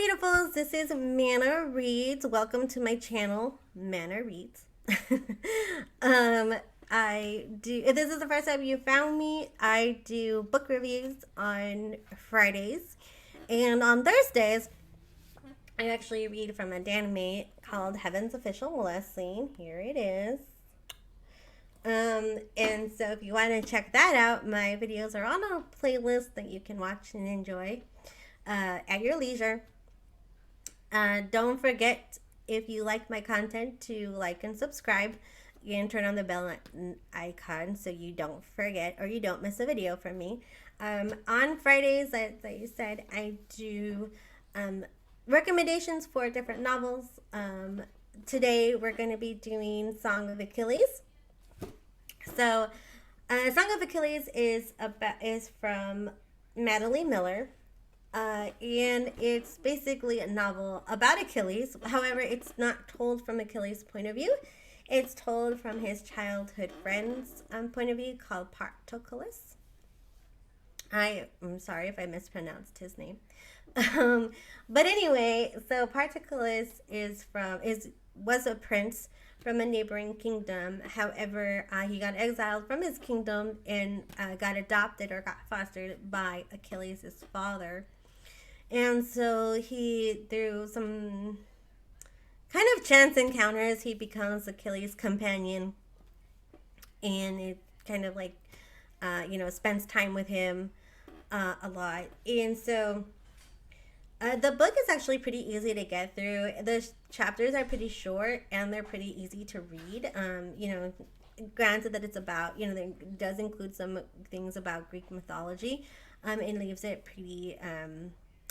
beautifuls, this is Manna Reads. Welcome to my channel, Manna Reads. um, if this is the first time you found me, I do book reviews on Fridays. And on Thursdays, I actually read from a anime called Heaven's Official Molesting. Here it is. And so if you want to check that out, my videos are on a playlist that you can watch and enjoy at your leisure. Don't forget, if you like my content, to like and subscribe and turn on the bell icon so you don't forget or you don't miss a video from me. On Fridays, as I said, I do recommendations for different novels. Today we're going to be doing Song of Achilles. So, Song of Achilles is from Madeline Miller. And it's basically a novel about Achilles. However, it's not told from Achilles' point of view. It's told from his childhood friend's point of view, called Patroclus. I'm sorry if I mispronounced his name. But anyway, so Patroclus was a prince from a neighboring kingdom. However, he got exiled from his kingdom and got adopted or got fostered by Achilles' father. And so through some kind of chance encounters, he becomes Achilles' companion. And it kind of like, spends time with him a lot. And so the book is actually pretty easy to get through. The chapters are pretty short and they're pretty easy to read. Granted that it's about, it does include some things about Greek mythology. It leaves it pretty...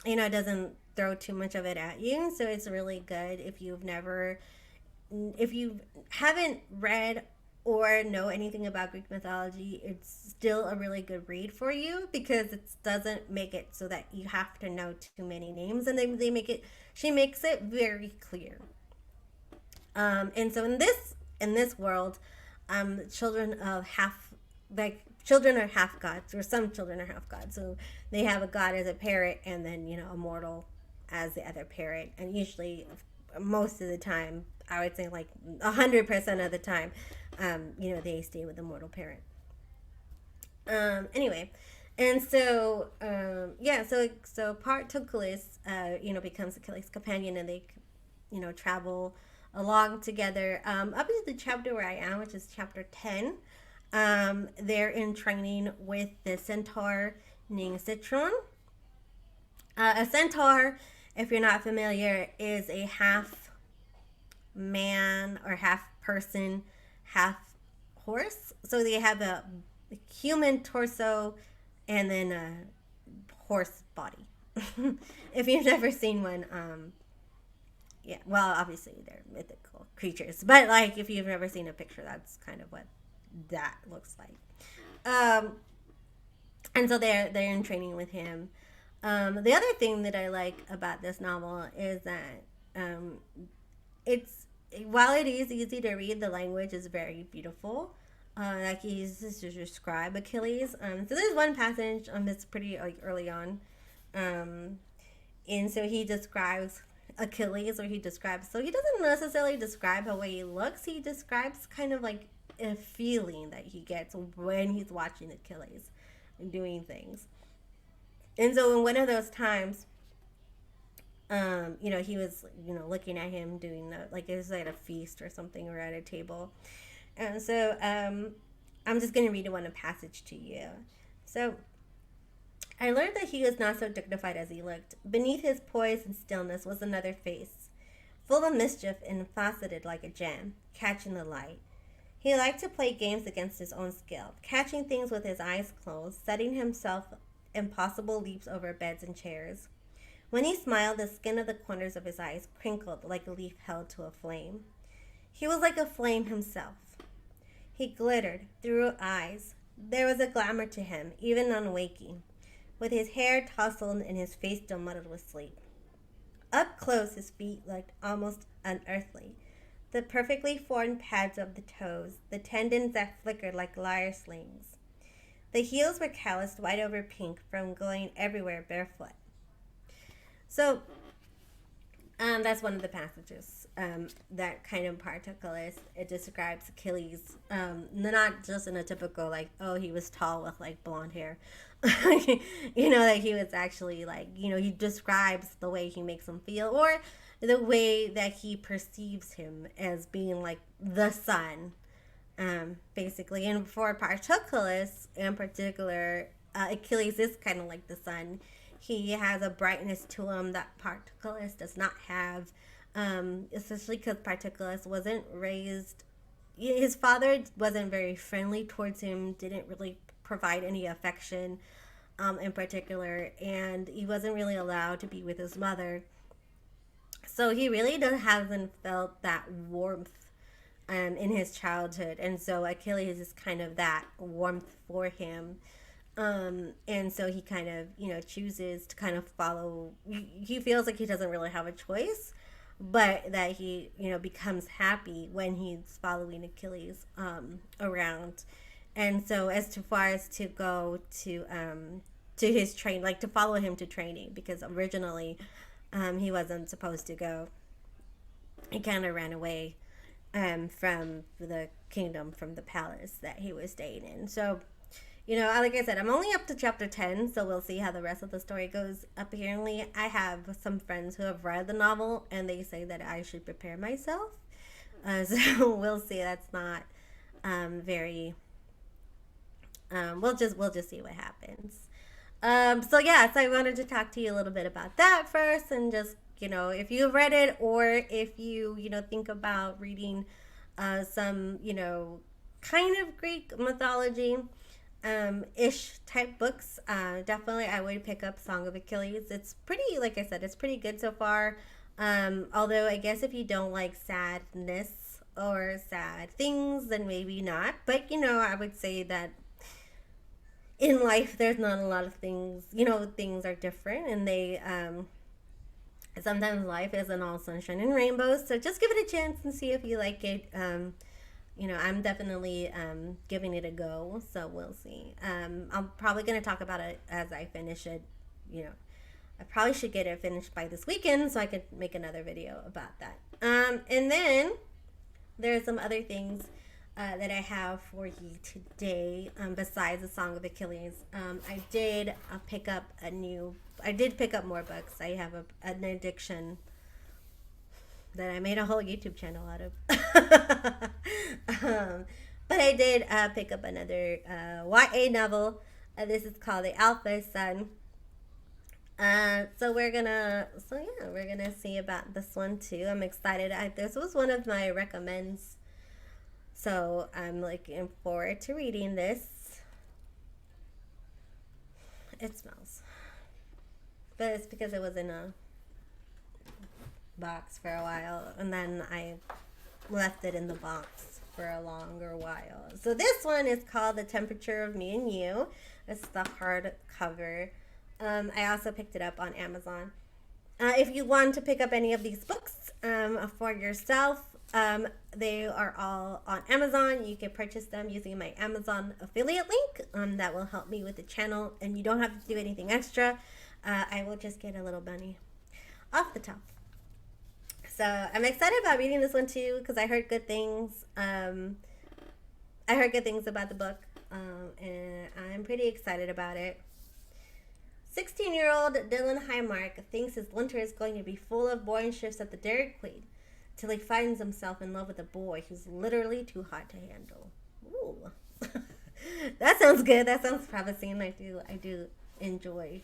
it doesn't throw too much of it at you. So it's really good if you haven't read or know anything about Greek mythology. It's still a really good read for you because it doesn't make it so that you have to know too many names, and she makes it very clear. And so in this world, children are half gods, or some children are half gods. So they have a god as a parent, and then a mortal as the other parent. And usually, most of the time, I would say like 100% of the time, they stay with the mortal parent. Anyway, and so so Patroclus, becomes Achilles' companion, and they, travel along together. Up to the chapter where I am, which is chapter 10. They're in training with the centaur named Citron. A centaur, if you're not familiar, is a half man or half person, half horse. So they have a human torso and then a horse body. If you've never seen one, well, obviously they're mythical creatures, but like if you've never seen a picture, that's kind of what that looks like. And so they're in training with him. The other thing that I like about this novel is that while it is easy to read, the language is very beautiful. Like he uses to describe Achilles. So there's one passage that's pretty early on, and so he describes Achilles, or he doesn't necessarily describe how he looks. He describes kind of like a feeling that he gets when he's watching Achilles and doing things. And so in one of those times, he was, looking at him doing like it was at a feast or something, or at a table. And so I'm just going to read one passage to you. So, I learned that he was not so dignified as he looked. Beneath his poise and stillness was another face, full of mischief and faceted like a gem, catching the light. He liked to play games against his own skill, catching things with his eyes closed, setting himself impossible leaps over beds and chairs. When he smiled, the skin of the corners of his eyes crinkled like a leaf held to a flame. He was like a flame himself. He glittered through eyes. There was a glamour to him, even on waking, with his hair tousled and his face still muddled with sleep. Up close, his feet looked almost unearthly. The perfectly formed pads of the toes, the tendons that flickered like lyre slings. The heels were calloused white over pink from going everywhere barefoot. So That's one of the passages that kind of particulars. It describes Achilles, not just in a typical like, oh, he was tall with like blonde hair, that he was actually like, he describes the way he makes him feel, or the way that he perceives him as being like the sun, basically. And for Patroclus in particular, Achilles is kind of like the sun. He has a brightness to him that Patroclus does not have, especially because Patroclus wasn't raised. His father wasn't very friendly towards him, didn't really provide any affection in particular, and he wasn't really allowed to be with his mother. So he really hasn't felt that warmth in his childhood. And so Achilles is kind of that warmth for him. And so he kind of, chooses to kind of follow. He feels like he doesn't really have a choice, but that he, becomes happy when he's following Achilles around. And so as to far as to go to his train, like to follow him to training, because originally he wasn't supposed to go. He kind of ran away from the kingdom, from the palace that he was staying in. So, like I said, I'm only up to chapter 10, so we'll see how the rest of the story goes. Apparently, I have some friends who have read the novel, and they say that I should prepare myself. So we'll see. That's not very. We'll just see what happens. So I wanted to talk to you a little bit about that first, and just if you've read it, or if you think about reading some kind of Greek mythology ish type books, definitely I would pick up Song of Achilles. It's pretty, like I said, it's pretty good so far. Although I guess if you don't like sadness or sad things, then maybe not. But I would say that in life there's not a lot of things. Things are different, and they sometimes life isn't all sunshine and rainbows. So just give it a chance and see if you like it. I'm definitely giving it a go, so we'll see. I'm probably going to talk about it as I finish it. I probably should get it finished by this weekend so I could make another video about that. And then there are some other things that I have for you today, besides the Song of Achilles. I did pick up more books. I have an addiction that I made a whole YouTube channel out of. But I did pick up another YA novel. This is called The Alpha Sun. We're gonna see about this one too. I'm excited. This was one of my recommends, so I'm looking forward to reading this. It smells, but it's because it was in a box for a while, and then I left it in the box for a longer while. So this one is called The Temperature of Me and You. It's the hardcover. I also picked it up on Amazon. If you want to pick up any of these books for yourself, they are all on Amazon. You can purchase them using my Amazon affiliate link. That will help me with the channel, and you don't have to do anything extra. I will just get a little money off the top. So I'm excited about reading this one too, because I heard good things. I heard good things about the book, and I'm pretty excited about it. 16-year-old Dylan Highmark thinks his winter is going to be full of boring shifts at the Dairy Queen, till he finds himself in love with a boy who's literally too hot to handle. Ooh. That sounds good. That sounds promising. I do enjoy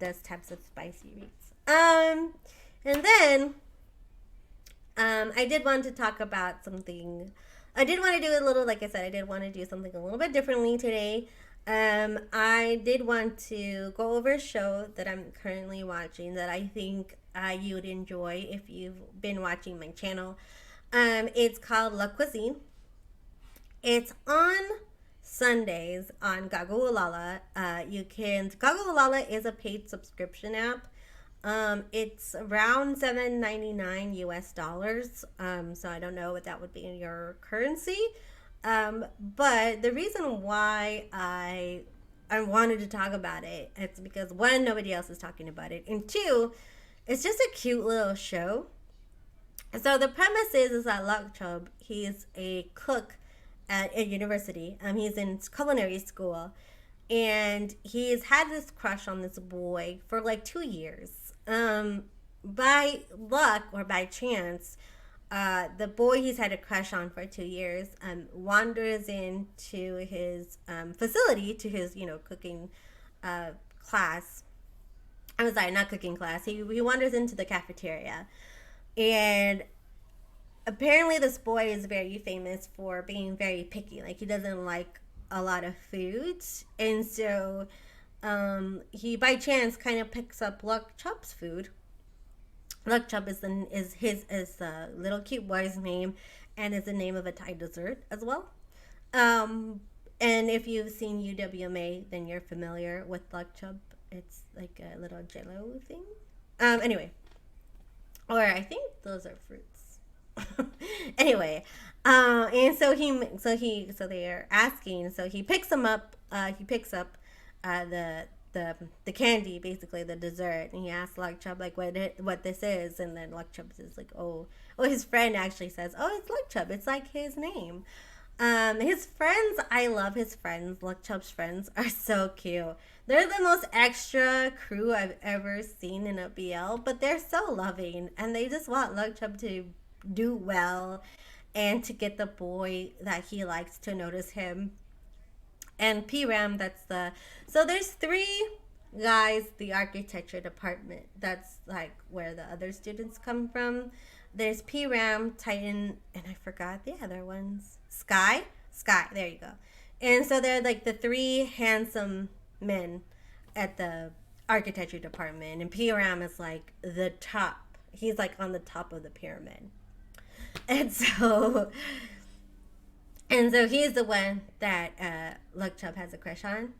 those types of spicy reads. And then I did want to talk about something. I did want to do a little, like I said, I did want to do something a little bit differently today. I did want to go over a show that I'm currently watching that I think you would enjoy if you've been watching my channel. It's called La Cuisine. It's on Sundays on Gagualala. Gagualala is a paid subscription app. It's around $7.99 US dollars. So I don't know what that would be in your currency. But the reason why I wanted to talk about it, it's because one, nobody else is talking about it, and two, It's just a cute little show. So the premise is that Luck Chubb, he's a cook at a university. He's in culinary school, and he's had this crush on this boy for like 2 years. By luck or by chance, the boy he's had a crush on for 2 years wanders into his facility, to his cooking uh, class. I'm sorry, not cooking class. He wanders into the cafeteria, and apparently this boy is very famous for being very picky. Like, he doesn't like a lot of foods, and so he by chance kind of picks up Luck Chubb's food. Luck Chubb is the little cute boy's name, and is the name of a Thai dessert as well. Um, and if you've seen UWMA, then you're familiar with Luck Chubb. It's like a little Jello thing. Anyway, or I think those are fruits. Anyway, and so they are asking. So he picks them up. He picks up the candy, basically the dessert, and he asks Luck Chubb like what this is, and then Luck Chubb is like, oh, his friend actually says, oh, it's Luck Chubb. It's like his name. His friends, I love his friends. Luck Chubb's friends are so cute. They're the most extra crew I've ever seen in a BL, but they're so loving, and they just want Luck Chubb to do well and to get the boy that he likes to notice him. And PRAM, that's the so there's three guys, the architecture department. That's like where the other students come from. There's PRAM, Titan, and I forgot the other ones. Sky, there you go. And so they're like the three handsome men at the architecture department, and PRAM is like the top. He's like on the top of the pyramid. And so he's the one that Luck Chubb has a crush on.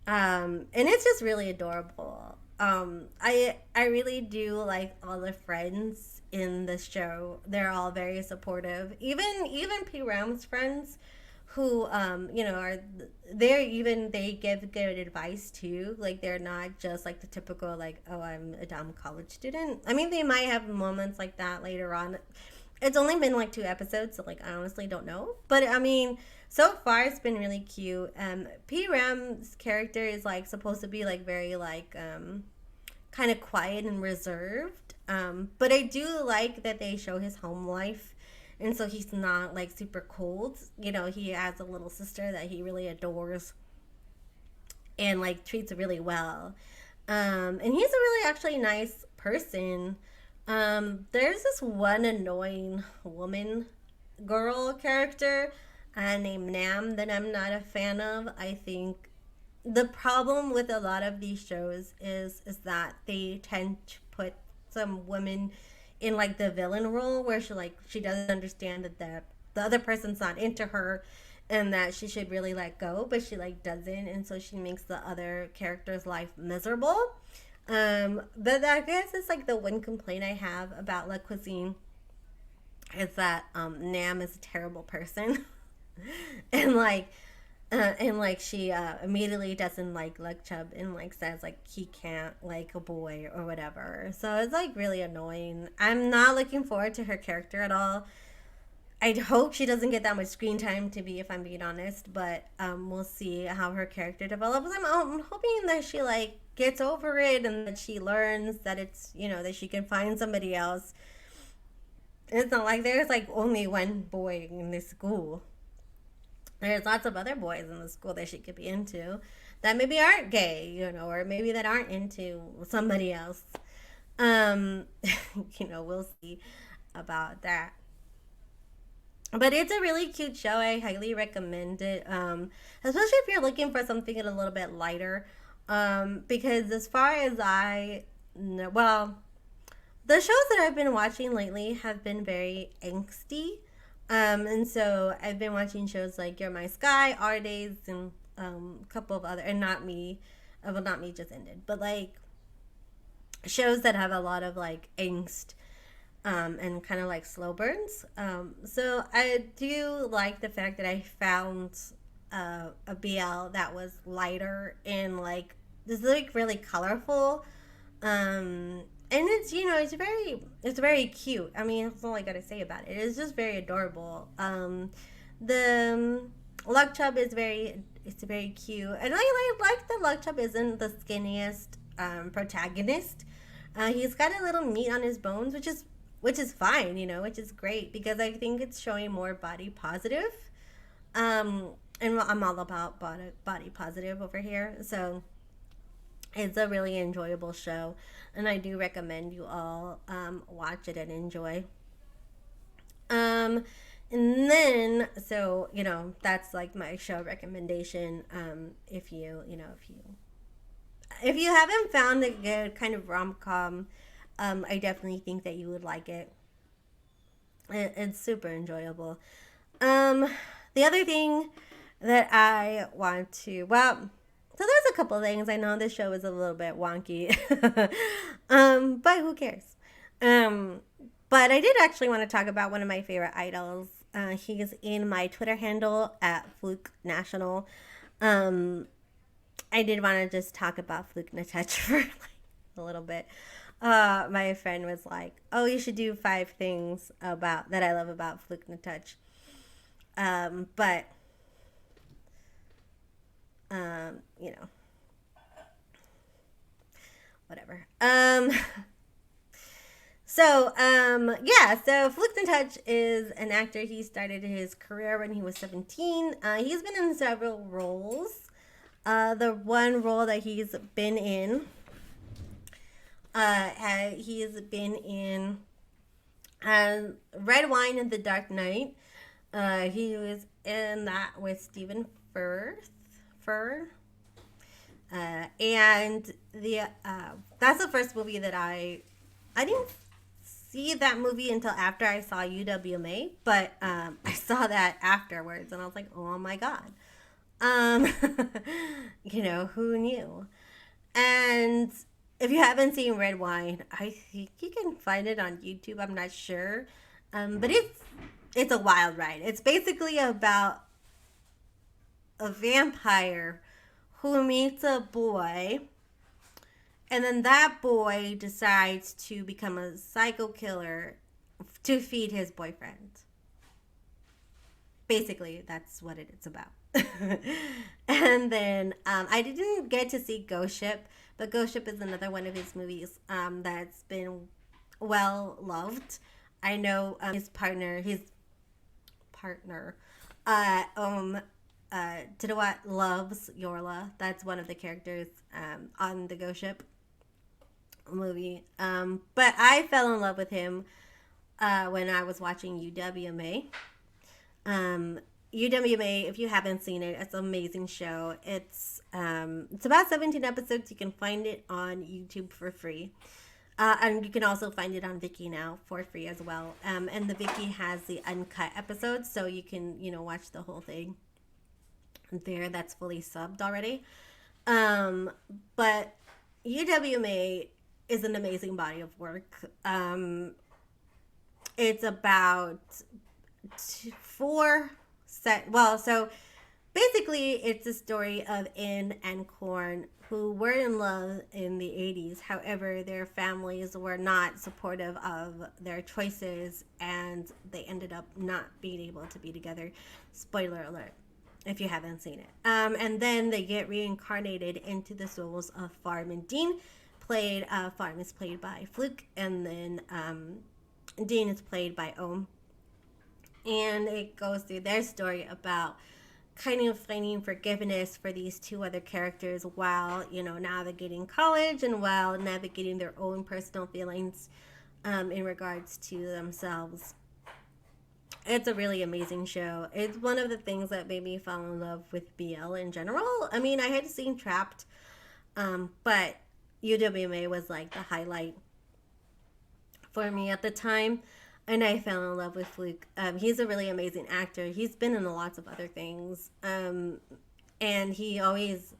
And it's just really adorable. I really do like all the friends in the show. They're all very supportive. Even P Ram's friends, who are they give good advice too. Like, they're not just like the typical like, oh, I'm a dumb college student. I mean, they might have moments like that later on. It's only been like 2 episodes, so like I honestly don't know. But I mean, so far it's been really cute. P Ram's character is like supposed to be like very like kind of quiet and reserved. But I do like that they show his home life, and so he's not like super cold. He has a little sister that he really adores and like treats really well. And he's a really actually nice person. There's this one annoying woman girl character named Nam that I'm not a fan of. I think the problem with a lot of these shows is that they tend to put some women in like the villain role, where she doesn't understand that the other person's not into her, and that she should really let go, but she like doesn't, and so she makes the other character's life miserable. But I guess it's like the one complaint I have about La Cuisine is that Nam is a terrible person, and like she immediately doesn't like Luck Chubb, and like says like he can't like a boy or whatever. So it's like really annoying. I'm not looking forward to her character at all. I hope she doesn't get that much screen time, to be, if I'm being honest, but we'll see how her character develops. I'm hoping that she like gets over it, and that she learns that it's that she can find somebody else. It's not like there's like only one boy in this school. There's lots of other boys in the school that she could be into that maybe aren't gay, or maybe that aren't into somebody else. Um, we'll see about that. But it's a really cute show. I highly recommend it. Especially if you're looking for something a little bit lighter. Because as far as I know, well, the shows that I've been watching lately have been very angsty. And so I've been watching shows like You're My Sky, Our Days, and a couple of other, and Not Me. Well, Not Me just ended. But like shows that have a lot of like angst, and kind of like slow burns. So I do like the fact that I found a BL that was lighter and like just like really colorful, and it's, it's very cute. I mean, that's all I gotta say about it. It's just very adorable. The Luck Chub is it's very cute, and I like that Luck Chub isn't the skinniest protagonist. He's got a little meat on his bones, which is fine, which is great because I think it's showing more body positive. And I'm all about body positive over here, so it's a really enjoyable show, and I do recommend you all watch it and enjoy. Um, and then, so that's like my show recommendation. If you haven't found a good kind of rom com, I definitely think that you would like it. It's super enjoyable. Um, the other thing that I want to, well, so there's a couple things. I know this show is a little bit wonky, but who cares? Um, but I did actually want to talk about one of my favorite idols. He's in my Twitter handle at Fluke National. Um, I did want to just talk about Fluke Natouch for like a little bit. My friend was like, "Oh, you should do 5 things about that I love about Fluke Natouch." But you know, whatever. Yeah, so Fluke Touch is an actor. He started his career when he was 17. He's been in several roles. The one role that he's been in, he's been in Red Wine and the Dark Knight. He was in that with Stephen Fur. And the that's the first movie that I didn't see that movie until after I saw UWMA, but I saw that afterwards, and I was like, oh my god, um, who knew? And if you haven't seen Red Wine, I think you can find it on YouTube. I'm not sure, but it's a wild ride. It's basically about a vampire who meets a boy, and then that boy decides to become a psycho killer to feed his boyfriend. Basically, that's what it's about. And then I didn't get to see Ghost Ship, but Ghost Ship is another one of his movies that's been well loved. I know his partner, uh, um, Tidawat loves Yorla. That's one of the characters on the Ghost Ship movie. But I fell in love with him when I was watching UWMA. UWMA, if you haven't seen it, it's an amazing show. It's about 17 episodes. You can find it on YouTube for free. And you can also find it on Viki now for free as well. And the Viki has the uncut episodes, so you can, watch the whole thing there. That's fully subbed already. But UWMA is an amazing body of work. It's about four so basically it's a story of In and Korn who were in love in the 80s. However, their families were not supportive of their choices, and they ended up not being able to be together. Spoiler alert if you haven't seen it. And then they get reincarnated into the souls of Farm and Dean. Farm is played by Fluke, and then Dean is played by Ohm. And it goes through their story about kind of finding forgiveness for these two other characters while, navigating college and while navigating their own personal feelings in regards to themselves. It's a really amazing show. It's one of the things that made me fall in love with BL in general. I mean, I had seen Trapped, but UWMA was like the highlight for me at the time. And I fell in love with Fluke. He's a really amazing actor. He's been in lots of other things. And he always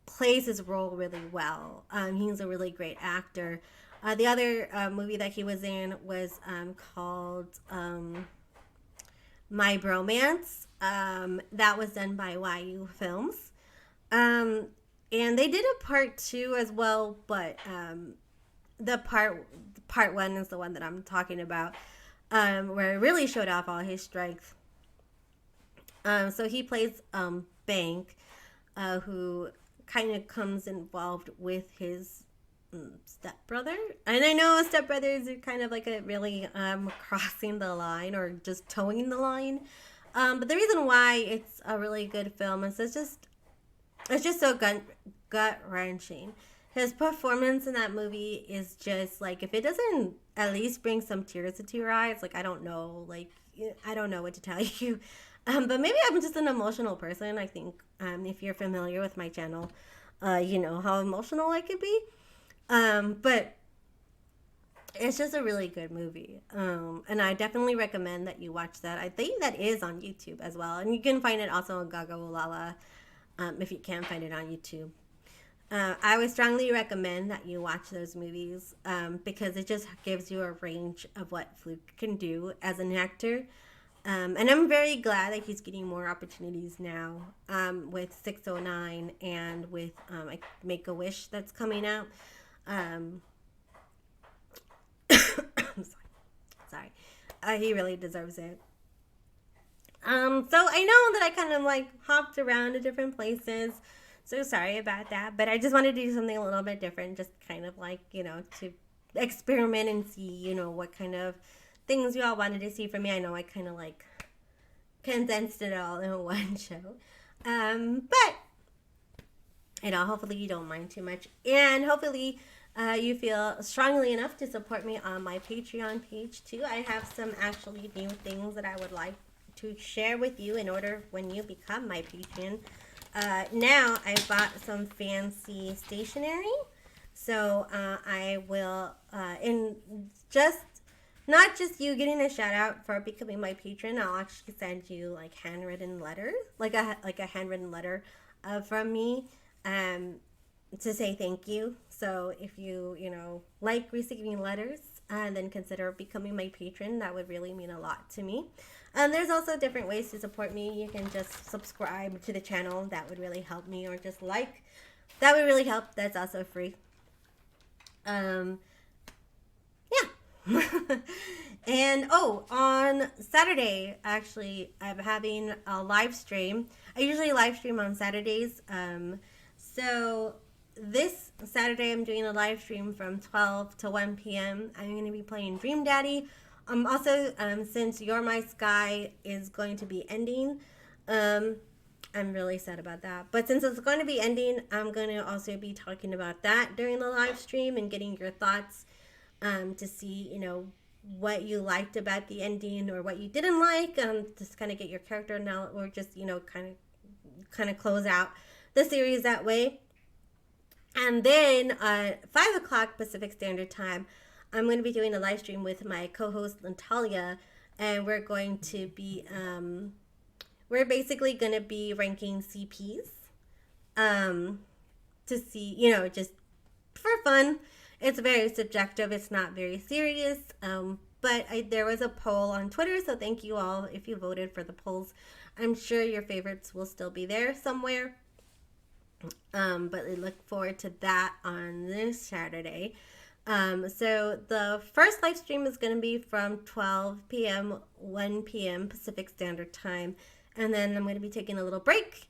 plays his role really well. He's a really great actor. The other movie that he was in was called My Bromance. That was done by YU Films. And they did a part 2 as well, but the part one is the one that I'm talking about, where it really showed off all his strength. So he plays Bank, who kind of comes involved with his stepbrother. And I know stepbrothers are kind of like a really crossing the line or just towing the line. But the reason why it's a really good film is it's just so gut wrenching. His performance in that movie is just like, if it doesn't at least bring some tears into your eyes, like, I don't know, like, I don't know what to tell you. But maybe I'm just an emotional person. I think if you're familiar with my channel, you know how emotional I could be. But it's just a really good movie. And I definitely recommend that you watch that. I think that is on YouTube as well. And you can find it also on Gaga Ulala, if you can't find it on YouTube. I would strongly recommend that you watch those movies because it just gives you a range of what Fluke can do as an actor. And I'm very glad that he's getting more opportunities now with 609 and with Make a Wish that's coming out. I'm sorry. He really deserves it. So I know that I kind of like hopped around to different places. So sorry about that. But I just wanted to do something a little bit different. Just kind of like, you know, to experiment and see, you know, what kind of things you all wanted to see from me. I know I kind of like condensed it all in one show. But, you know, hopefully you don't mind too much. And hopefully you feel strongly enough to support me on my Patreon page too. I have some actually new things that I would like to share with you in order when you become my patron. Now I bought some fancy stationery. So I will, in just, not just you getting a shout out for becoming my patron, I'll actually send you like handwritten letters, like a handwritten letter from me to say thank you. So if you, you know, like receiving letters, then consider becoming my patron. That would really mean a lot to me. There's also different ways to support me. You can just subscribe to the channel. That would really help me. Or just like. That would really help. That's also free. Yeah. And, oh, on Saturday, actually, I'm having a live stream. I usually live stream on Saturdays. So this Saturday, I'm doing a live stream from 12 to 1 p.m. I'm going to be playing Dream Daddy. Also, since You're My Sky is going to be ending, I'm really sad about that. But since it's going to be ending, I'm going to also be talking about that during the live stream and getting your thoughts to see, you know, what you liked about the ending or what you didn't like. Just kind of get your character now, or just, you know, kind of close out the series that way. And then at 5 o'clock Pacific Standard Time, I'm going to be doing a live stream with my co-host Natalia, and we're going to be, we're basically going to be ranking CPs to see, you know, just for fun. It's very subjective. It's not very serious. But there was a poll on Twitter, so thank you all if you voted for the polls. I'm sure your favorites will still be there somewhere. But I look forward to that on this Saturday. So the first live stream is going to be from 12 p.m., 1 p.m. Pacific Standard Time. And then I'm going to be taking a little break.